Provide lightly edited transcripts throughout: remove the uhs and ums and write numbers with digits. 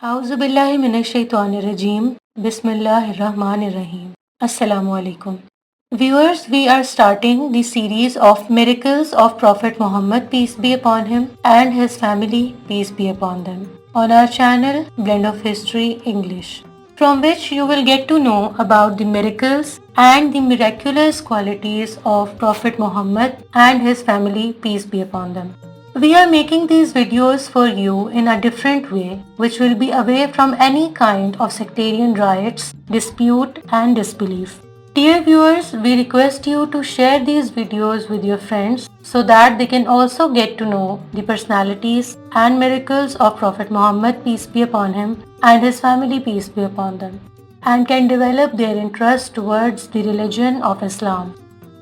Auzubillahiminash-shaytanir-rajeem. Bismillahir-Rahmanir-Rahim. Assalamu alaikum. Viewers, we are starting the series of miracles of Prophet Muhammad, peace be upon him, and his family, peace be upon them, on our channel Blend of History English, from which you will get to know about the miracles and the miraculous qualities of Prophet Muhammad and his family, peace be upon them. We are making these videos for you in a different way, which will be away from any kind of sectarian riots, dispute, and disbelief. Dear viewers, we request you to share these videos with your friends so that they can also get to know the personalities and miracles of Prophet Muhammad, peace be upon him, and his family, peace be upon them, and can develop their interest towards the religion of Islam.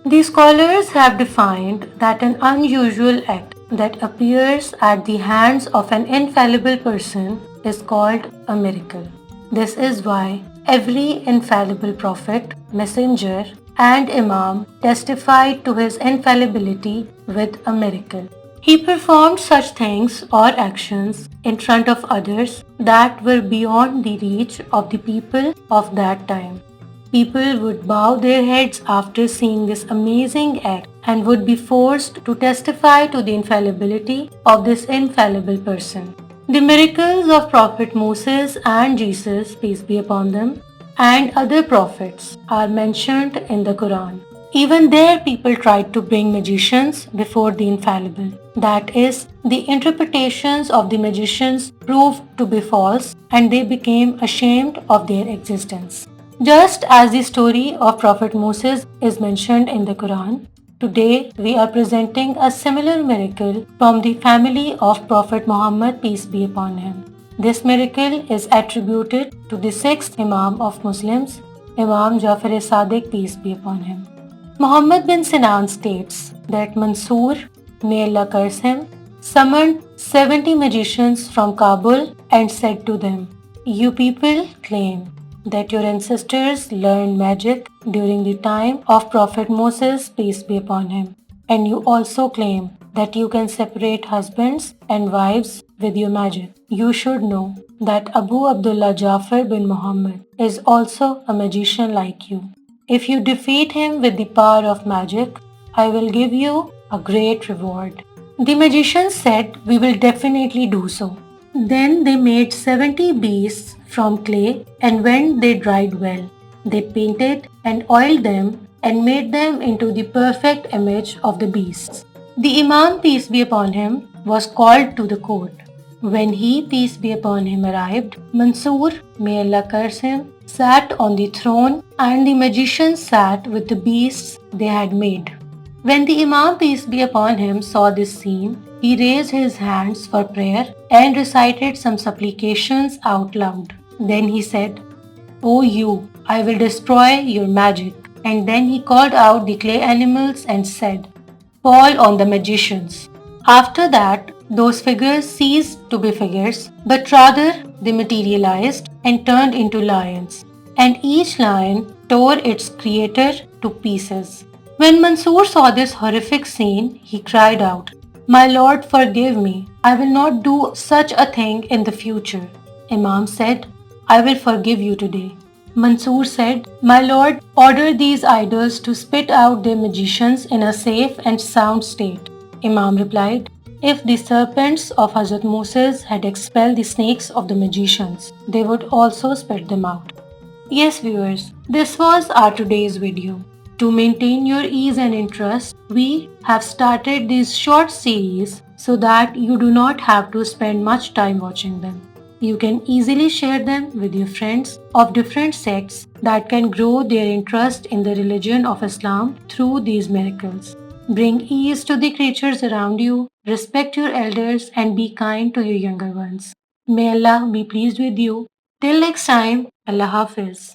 The scholars have defined that an unusual act that appears at the hands of an infallible person is called a miracle. This is why every infallible prophet, messenger, and imam testified to his infallibility with a miracle. He performed such things or actions in front of others that were beyond the reach of the people of that time. People would bow their heads after seeing this amazing act and would be forced to testify to the infallibility of this infallible person. The miracles of Prophet Moses and Jesus, peace be upon them, and other prophets are mentioned in the Quran. Even there, people tried to bring magicians before the infallible. That is, the interpretations of the magicians proved to be false and they became ashamed of their existence. Just as the story of Prophet Moses is mentioned in the Quran, today we are presenting a similar miracle from the family of Prophet Muhammad, peace be upon him. This miracle is attributed to the sixth Imam of Muslims, Imam Jafar Sadiq, peace be upon him. Muhammad bin Sinan states that Mansur, may Allah curse him, summoned 70 magicians from Kabul and said to them, "You people claim that your ancestors learned magic during the time of Prophet Moses, peace be upon him, and you also claim that you can separate husbands and wives with your magic. You should know that Abu Abdullah Jafar bin Muhammad is also a magician like you. If you defeat him with the power of magic, I will give you a great reward." The magicians said, "We will definitely do so." Then they made 70 beasts from clay, and when they dried well, they painted and oiled them and made them into the perfect image of the beasts. The Imam, peace be upon him, was called to the court. When he, peace be upon him, arrived, Mansur, may Allah curse him, sat on the throne, and the magicians sat with the beasts they had made. When the Imam, peace be upon him, saw this scene, he raised his hands for prayer and recited some supplications out loud. Then he said, "O you, I will destroy your magic." And then he called out the clay animals and said, "Fall on the magicians." After that, those figures ceased to be figures, but rather they materialized and turned into lions, and each lion tore its creator to pieces. When Mansoor saw this horrific scene, he cried out, "My Lord, forgive me. I will not do such a thing in the future." Imam said, "I will forgive you today." Mansoor said, "My Lord, order these idols to spit out their magicians in a safe and sound state." Imam replied, "If the serpents of Hazrat Moses had expelled the snakes of the magicians, they would also spit them out." Yes viewers, this was our today's video. To maintain your ease and interest, we have started these short series so that you do not have to spend much time watching them. You can easily share them with your friends of different sects that can grow their interest in the religion of Islam through these miracles. Bring ease to the creatures around you, respect your elders, and be kind to your younger ones. May Allah be pleased with you. Till next time, Allah Hafiz.